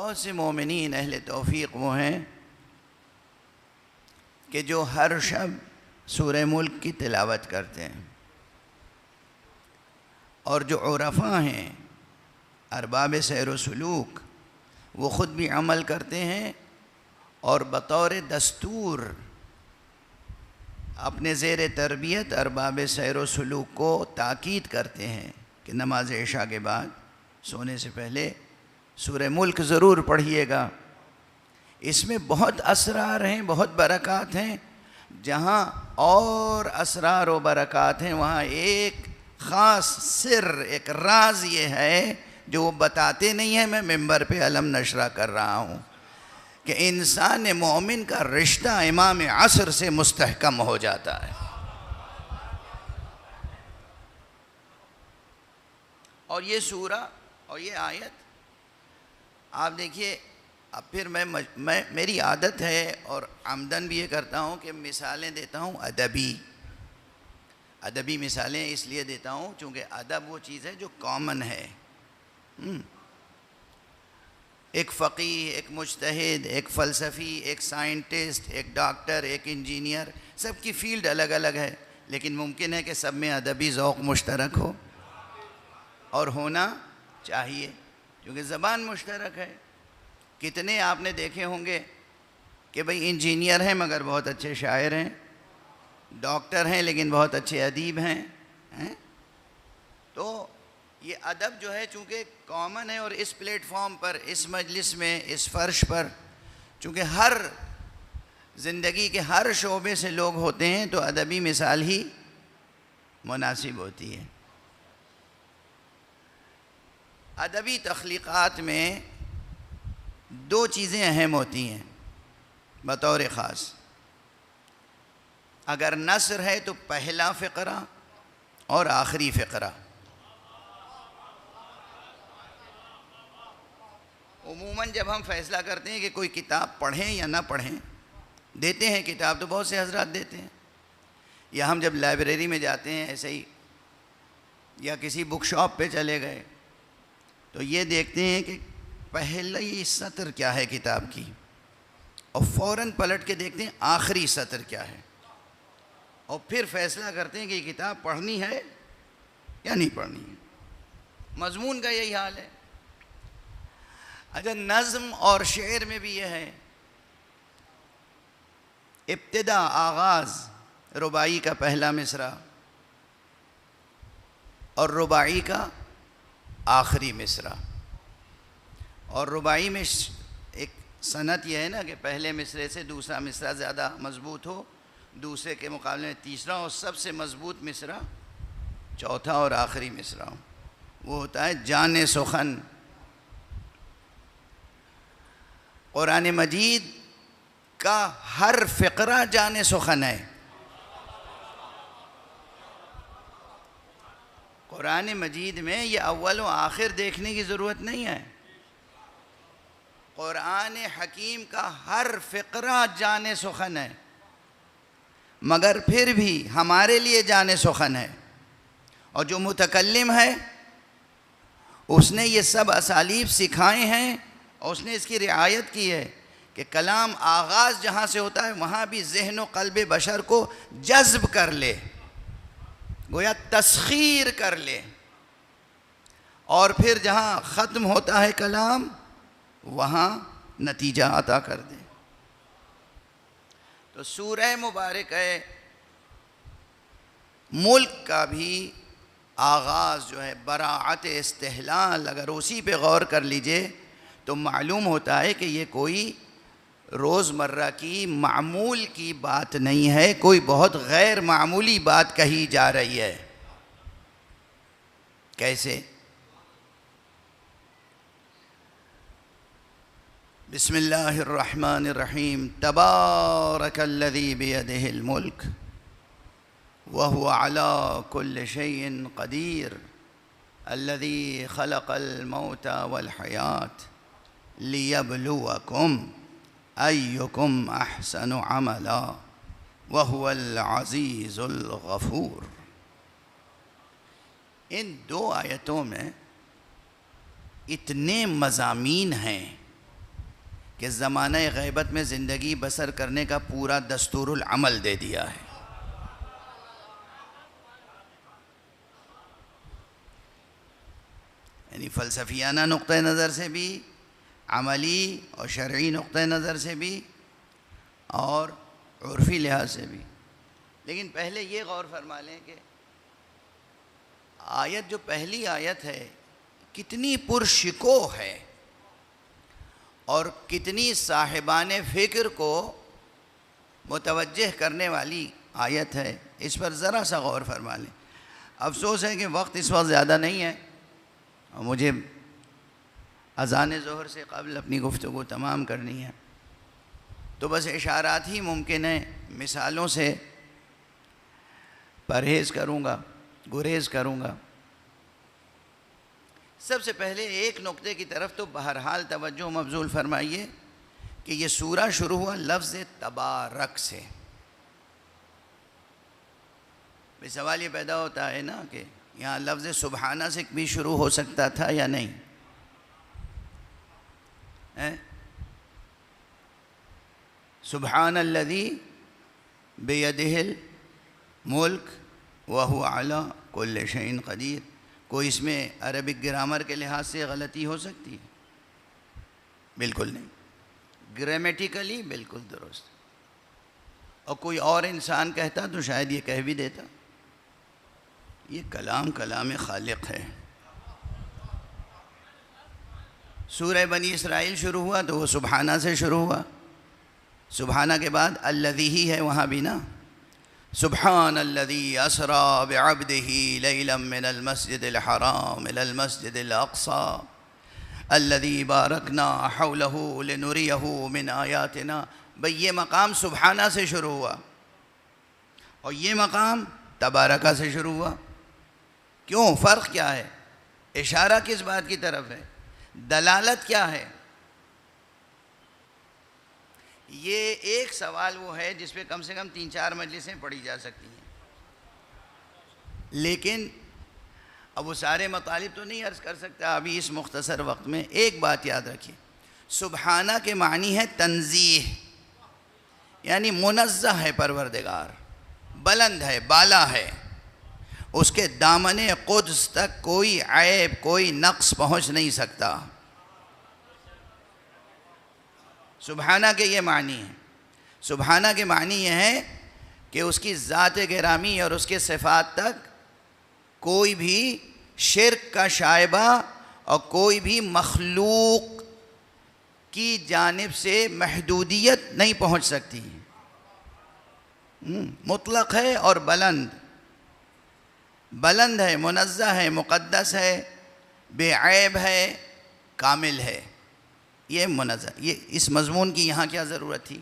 بہت سے مومنین اہل توفیق وہ ہیں کہ جو ہر شب سورہ ملک کی تلاوت کرتے ہیں، اور جو عرفاء ہیں ارباب سیر و سلوک وہ خود بھی عمل کرتے ہیں اور بطور دستور اپنے زیر تربیت ارباب سیر و سلوک کو تاکید کرتے ہیں کہ نماز عشاء کے بعد سونے سے پہلے سورہ ملک ضرور پڑھیے گا۔ اس میں بہت اسرار ہیں، بہت برکات ہیں۔ جہاں اور اسرار و برکات ہیں وہاں ایک خاص سر، ایک راز یہ ہے جو وہ بتاتے نہیں ہیں، میں ممبر پہ علم نشرہ کر رہا ہوں، کہ انسان مومن کا رشتہ امام عصر سے مستحکم ہو جاتا ہے۔ اور یہ سورہ اور یہ آیت آپ دیکھیے، اب پھر میری عادت ہے اور عمدن بھی یہ کرتا ہوں کہ مثالیں دیتا ہوں ادبی مثالیں اس لیے دیتا ہوں چونکہ ادب وہ چیز ہے جو کامن ہے۔ ایک فقیہ، ایک مجتہد، ایک فلسفی، ایک سائنٹسٹ، ایک ڈاکٹر، ایک انجینئر، سب کی فیلڈ الگ الگ ہے، لیکن ممکن ہے کہ سب میں ادبی ذوق مشترک ہو، اور ہونا چاہیے کیونکہ زبان مشترک ہے۔ کتنے آپ نے دیکھے ہوں گے کہ بھئی انجینئر ہیں مگر بہت اچھے شاعر ہیں، ڈاکٹر ہیں لیکن بہت اچھے ادیب ہیں۔ تو یہ ادب جو ہے چونکہ کامن ہے، اور اس پلیٹ فارم پر، اس مجلس میں، اس فرش پر، چونکہ ہر زندگی کے ہر شعبے سے لوگ ہوتے ہیں تو ادبی مثال ہی مناسب ہوتی ہے۔ ادبی تخلیقات میں دو چیزیں اہم ہوتی ہیں بطور خاص۔ اگر نثر ہے تو پہلا فقرہ اور آخری فقرہ۔ عموماً جب ہم فیصلہ کرتے ہیں کہ کوئی کتاب پڑھیں یا نہ پڑھیں، دیتے ہیں کتاب تو بہت سے حضرات دیتے ہیں، یا ہم جب لائبریری میں جاتے ہیں ایسے ہی، یا کسی بک شاپ پہ چلے گئے تو یہ دیکھتے ہیں کہ پہلی سطر کیا ہے کتاب کی، اور فوراً پلٹ کے دیکھتے ہیں آخری سطر کیا ہے، اور پھر فیصلہ کرتے ہیں کہ یہ کتاب پڑھنی ہے یا نہیں پڑھنی ہے۔ مضمون کا یہی حال ہے۔ اچھا، نظم اور شعر میں بھی یہ ہے، ابتدا، آغاز، رباعی کا پہلا مصرع اور رباعی کا آخری مصرع۔ اور رباعی میں ایک سنت یہ ہے نا کہ پہلے مصرعے سے دوسرا مصرع زیادہ مضبوط ہو، دوسرے کے مقابلے میں تیسرا، اور سب سے مضبوط مصرع چوتھا اور آخری مصرع ہو، وہ ہوتا ہے جان سخن۔ قرآن مجید کا ہر فقرہ جان سخن ہے۔ قرآن مجید میں یہ اول و آخر دیکھنے کی ضرورت نہیں ہے۔ قرآن حکیم کا ہر فقرہ جان سخن ہے، مگر پھر بھی ہمارے لیے جان سخن ہے، اور جو متکلم ہے اس نے یہ سب اسالیب سکھائے ہیں، اور اس نے اس کی رعایت کی ہے کہ کلام آغاز جہاں سے ہوتا ہے وہاں بھی ذہن و قلب بشر کو جذب کر لے، گویا تسخیر کر لے، اور پھر جہاں ختم ہوتا ہے کلام وہاں نتیجہ عطا کر دے۔ تو سورہ مبارک ملک کا بھی آغاز جو ہے براعت استحلال، اگر اسی پہ غور کر لیجئے تو معلوم ہوتا ہے کہ یہ کوئی روزمرہ کی معمول کی بات نہیں ہے، کوئی بہت غیر معمولی بات کہی جا رہی ہے۔ کیسے؟ بسم اللہ الرحمن الرحیم، تبارک الذی بیدہ الملک وہو علی کل شیء قدیر الذی خلق الموت والحیاة لیبلوکم ایکم احسن عملا وہو العزیز الغفور۔ ان دو آیتوں میں اتنے مضامین ہیں کہ زمانہ غیبت میں زندگی بسر کرنے کا پورا دستور العمل دے دیا ہے۔ یعنی فلسفیانہ نقطہ نظر سے بھی، عملی اور شرعی نقطہ نظر سے بھی، اور عرفی لحاظ سے بھی۔ لیکن پہلے یہ غور فرما لیں کہ آیت جو پہلی آیت ہے کتنی پرشکو ہے اور کتنی صاحبان فکر کو متوجہ کرنے والی آیت ہے، اس پر ذرا سا غور فرما لیں۔ افسوس ہے کہ وقت اس وقت زیادہ نہیں ہے اور مجھے اذان ظہر سے قبل اپنی گفتگو تمام کرنی ہے، تو بس اشارات ہی ممکن ہے، مثالوں سے پرہیز کروں گا، گریز کروں گا۔ سب سے پہلے ایک نقطے کی طرف تو بہرحال توجہ مبذول فرمائیے کہ یہ سورہ شروع ہوا لفظ تبارک سے۔ سوال یہ پیدا ہوتا ہے نا کہ یہاں لفظ سبحانہ سے بھی شروع ہو سکتا تھا یا نہیں؟ سبحان الذی بیدہ الملک وہو علی کل شیء قدیر۔ کوئی اس میں عربک گرامر کے لحاظ سے غلطی ہو سکتی ہے؟ بالکل نہیں، گرامیٹیکلی بالکل درست۔ اور کوئی اور انسان کہتا تو شاید یہ کہہ بھی دیتا۔ یہ کلام خالق ہے۔ سورہ بنی اسرائیل شروع ہوا تو وہ سبحانہ سے شروع ہوا، سبحانہ کے بعد الذی ہی ہے وہاں بھی نا، سبحان الذی اسری بعبدہ لیلا من المسجد الحرام الى المسجد الاقصی الذی بارکنا حولہ لنریہ من آیاتنا۔ بھئی یہ مقام سبحانہ سے شروع ہوا اور یہ مقام تبارکہ سے شروع ہوا۔ کیوں؟ فرق کیا ہے؟ اشارہ کس بات کی طرف ہے؟ دلالت کیا ہے؟ یہ ایک سوال وہ ہے جس پہ کم سے کم 3-4 مجلسیں پڑھی جا سکتی ہیں، لیکن اب وہ سارے مطالب تو نہیں عرض کر سکتا ابھی اس مختصر وقت میں۔ ایک بات یاد رکھیے، سبحانہ کے معنی ہے تنزیہ، یعنی منزہ ہے پروردگار، بلند ہے، بالا ہے، اس کے دامن قدس تک کوئی عیب، کوئی نقص پہنچ نہیں سکتا۔ سبحانہ کے یہ معنی ہے۔ سبحانہ کے معنی یہ ہے کہ اس کی ذات گرامی اور اس کے صفات تک کوئی بھی شرک کا شائبہ اور کوئی بھی مخلوق کی جانب سے محدودیت نہیں پہنچ سکتی۔ مطلق ہے اور بلند ہے، منزہ ہے، مقدس ہے، بے عیب ہے، کامل ہے۔ یہ منزہ، یہ اس مضمون کی یہاں کیا ضرورت تھی؟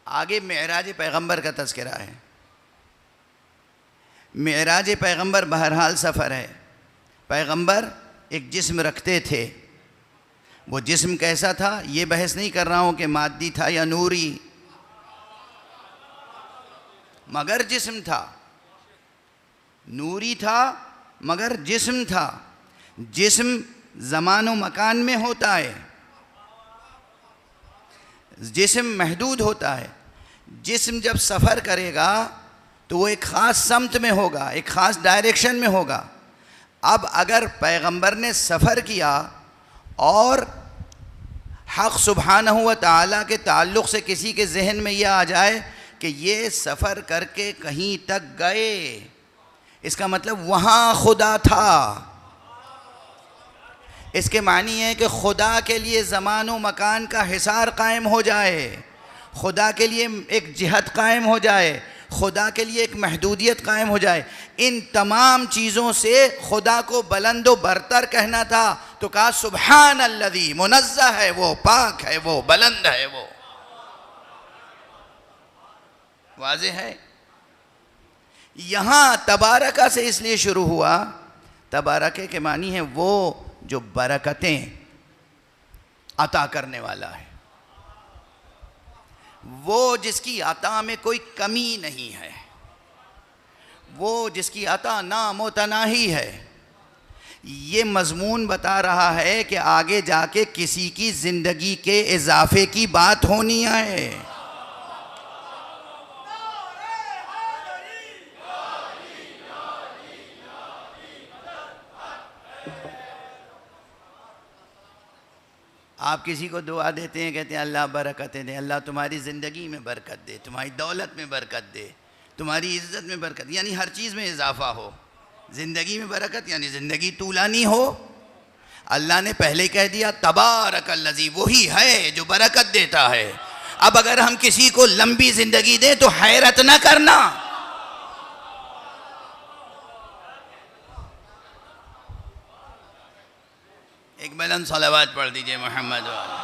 آگے معراج پیغمبر کا تذکرہ ہے۔ معراج پیغمبر بہرحال سفر ہے۔ پیغمبر ایک جسم رکھتے تھے، وہ جسم کیسا تھا یہ بحث نہیں کر رہا ہوں کہ مادی تھا یا نوری، مگر جسم تھا، نوری تھا مگر جسم تھا۔ جسم زمان و مکان میں ہوتا ہے، جسم محدود ہوتا ہے۔ جسم جب سفر کرے گا تو وہ ایک خاص سمت میں ہوگا، ایک خاص ڈائریکشن میں ہوگا۔ اب اگر پیغمبر نے سفر کیا اور حق سبحانہ و تعالیٰ کے تعلق سے کسی کے ذہن میں یہ آ جائے کہ یہ سفر کر کے کہیں تک گئے، اس کا مطلب وہاں خدا تھا۔ اس کے معنی ہے کہ خدا کے لیے زمان و مکان کا حصار قائم ہو جائے، خدا کے لیے ایک جہت قائم ہو جائے، خدا کے لیے ایک محدودیت قائم ہو جائے۔ ان تمام چیزوں سے خدا کو بلند و برتر کہنا تھا تو کہا سبحان الذی، منزہ ہے وہ، پاک ہے وہ، بلند ہے وہ۔ واضح ہے؟ یہاں تبارکہ سے اس لیے شروع ہوا، تبارکہ کے معنی ہے وہ جو برکتیں عطا کرنے والا ہے، وہ جس کی عطا میں کوئی کمی نہیں ہے، وہ جس کی عطا نامتناہی ہے۔ یہ مضمون بتا رہا ہے کہ آگے جا کے کسی کی زندگی کے اضافے کی بات ہونی ہے. آپ کسی کو دعا دیتے ہیں، کہتے ہیں اللہ برکتیں دے، اللہ تمہاری زندگی میں برکت دے، تمہاری دولت میں برکت دے، تمہاری عزت میں برکت، یعنی ہر چیز میں اضافہ ہو. زندگی میں برکت یعنی زندگی طولانی ہو. اللہ نے پہلے کہہ دیا تبارک الذی، وہی ہے جو برکت دیتا ہے. اب اگر ہم کسی کو لمبی زندگی دیں تو حیرت نہ کرنا. ایک بلند صلوات پڑھ دیجئے محمد والا.